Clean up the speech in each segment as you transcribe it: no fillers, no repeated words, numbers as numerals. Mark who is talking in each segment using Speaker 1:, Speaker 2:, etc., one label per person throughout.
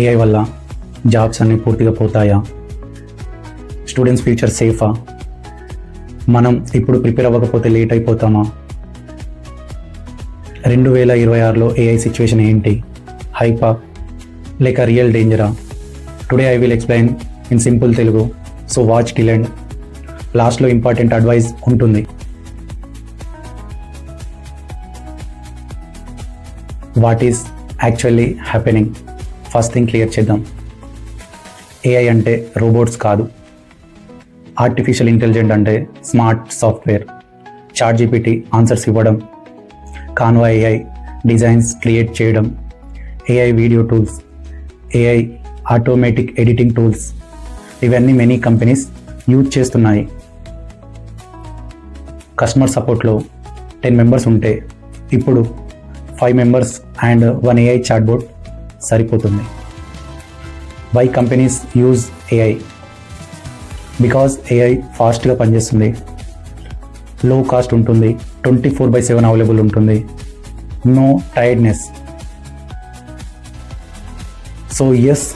Speaker 1: AI వల్ల jobs అన్నీ పూర్తిగా పోతాయా? Students future సేఫా? మనం ఇప్పుడు ప్రిపేర్ అవ్వకపోతే లేట్ అయిపోతామా? 2026లో ఏఐ సిచ్యువేషన్ ఏంటి? హైపా లేక రియల్ డేంజరా? Today I will explain in simple Telugu, so watch till end. లాస్ట్లో ఇంపార్టెంట్ అడ్వైస్ ఉంటుంది. What is actually happening? First thing clear చేద్దాం. ఏఐ అంటే రోబోట్స్ కాదు. ఆర్టిఫిషియల్ ఇంటెలిజెంట్ అంటే స్మార్ట్ సాఫ్ట్వేర్. చాట్‌జీపీటీ ఆన్సర్స్ ఇవ్వడం, కాన్వా ఏఐ డిజైన్స్ క్రియేట్ చేయడం, AI video tools, AI automatic editing tools, ఇవన్నీ many companies use చేస్తున్నాయి. Customer సపోర్ట్లో 10 మెంబర్స్ ఉంటే ఇప్పుడు 5 మెంబర్స్ అండ్ 1 ఏఐ చాట్బోట్ సరిపోతుంది. Why companies use AI? Because AI ఫాస్ట్గా పనిచేస్తుంది, లో కాస్ట్ ఉంటుంది, 24/7 అవైలబుల్ ఉంటుంది, no tiredness. So yes,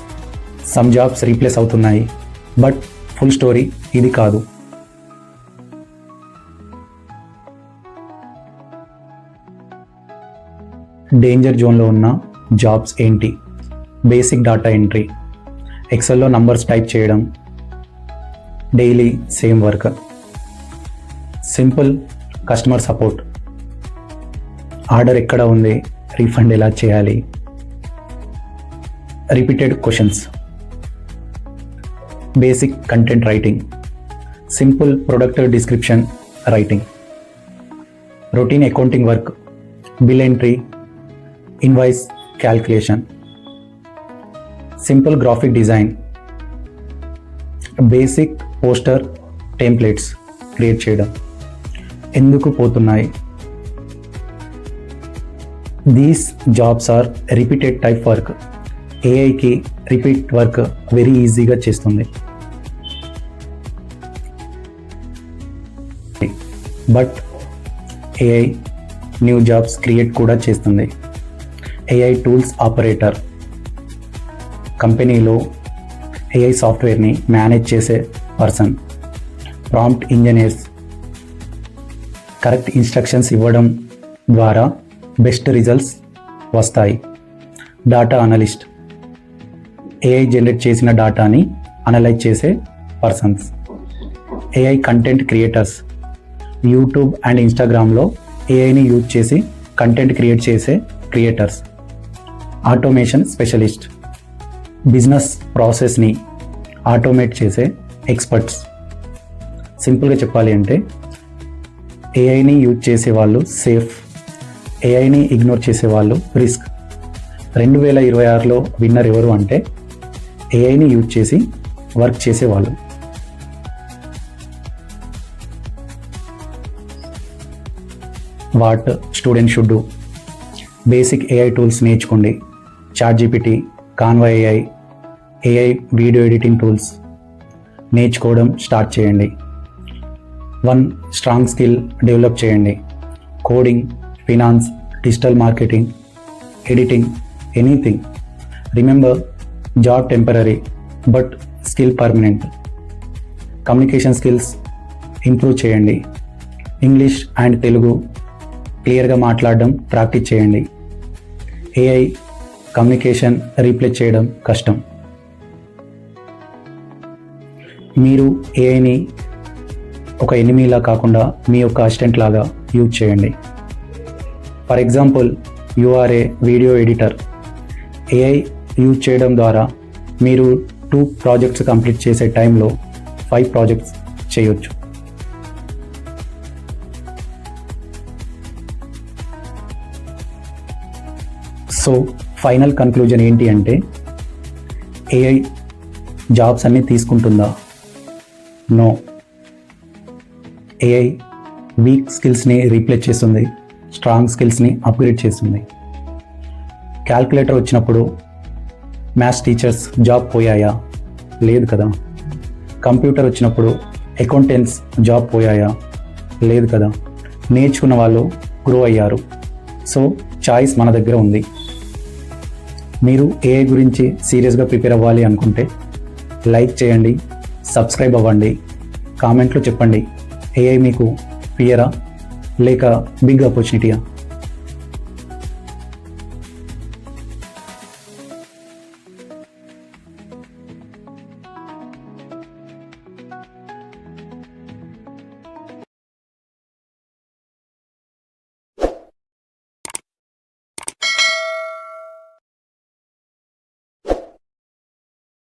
Speaker 1: some jobs replace అవుతున్నాయి, బట్ ఫుల్ స్టోరీ ఇది కాదు. డేంజర్ జోన్లో ఉన్న జాబ్స్ ఏంటి? బేసిక్ డేటా ఎంట్రీ, ఎక్సెల్లో నంబర్స్ టైప్ చేయడం, daily same work. Simple customer support, order ఎక్కడ ఉంది, రీఫండ్ ఎలా చేయాలి. Repeated questions. Basic content writing, simple product description writing. Routine accounting work, bill entry, invoice calculation. Simple graphic design, basic poster templates create చేయడం. ఎందుకు పోతున్నాయి? These jobs are repeated type work. ఏఐకి repeat work very ఈజీగా చేస్తుంది, but AI new jobs create కూడా చేస్తుంది. AI tools operator, కంపెనీలో AI సాఫ్ట్వేర్ని మేనేజ్ చేసే person. Prompt engineers, correct instructions ఇవ్వడం ద్వారా బెస్ట్ రిజల్ట్స్ వస్తాయి. డాటా అనలిస్ట్, ఏఐ జనరేట్ చేసిన డాటాని అనలైజ్ చేసే persons. AI content creators, YouTube and ఇన్స్టాగ్రామ్లో ఏఐని యూజ్ చేసి కంటెంట్ క్రియేట్ చేసే క్రియేటర్స్. ఆటోమేషన్ స్పెషలిస్ట్, బిజినెస్ ప్రాసెస్ని ఆటోమేట్ చేసే ఎక్స్పర్ట్స్. సింపుల్గా చెప్పాలి అంటే ఏఐని యూజ్ చేసే వాళ్ళు సేఫ్, ఏఐని ఇగ్నోర్ చేసే వాళ్ళు రిస్క్. 2026లో విన్నర్ ఎవరు అంటే ఏఐని యూజ్ చేసి వర్క్ చేసేవాళ్ళు. What student should do? Basic AI tools నేర్చుకోండి. ChatGPT, Canva AI, AI video editing tools నేర్చుకోవడం స్టార్ట్ చేయండి. 1 స్ట్రాంగ్ స్కిల్ డెవలప్ చేయండి. Coding, finance, digital marketing, editing, anything. Remember, job temporary but skill permanent. Communication skills improve చేయండి. English and Telugu క్లియర్గా మాట్లాడడం practice చేయండి. AI communication replace చేయడం కష్టం. మీరు ఏఐని ఒక ఎనిమీలా కాకుండా మీ యొక్క అసిస్టెంట్ లాగా యూజ్ చేయండి. For example, you are a video editor. AI use చేయడం ద్వారా మీరు 2 ప్రాజెక్ట్స్ కంప్లీట్ చేసే టైంలో 5 ప్రాజెక్ట్స్ చేయొచ్చు. సో ఫైనల్ కన్క్లూజన్ ఏంటి అంటే ఏఐ జాబ్స్ అన్నీ తీసుకుంటుందా? నో. ఏఐ వీక్ స్కిల్స్ని రీప్లేస్ చేస్తుంది, స్ట్రాంగ్ స్కిల్స్ని అప్గ్రేడ్ చేస్తుంది. క్యాల్కులేటర్ వచ్చినప్పుడు మ్యాథ్స్ టీచర్స్ జాబ్ పోయాయా? లేదు కదా. కంప్యూటర్ వచ్చినప్పుడు అకౌంటెంట్స్ జాబ్ పోయాయా? లేదు కదా. నేర్చుకున్న వాళ్ళు గ్రో అయ్యారు. సో చాయిస్ మన దగ్గర ఉంది. మీరు ఏఐ గురించి సీరియస్గా ప్రిపేర్ అవ్వాలి అనుకుంటే లైక్ చేయండి, సబ్స్క్రైబ్ అవ్వండి, కామెంట్లో చెప్పండి ఏఐ మీకు ఫియరా లేక బిగ్ ఆపర్చునిటీయా.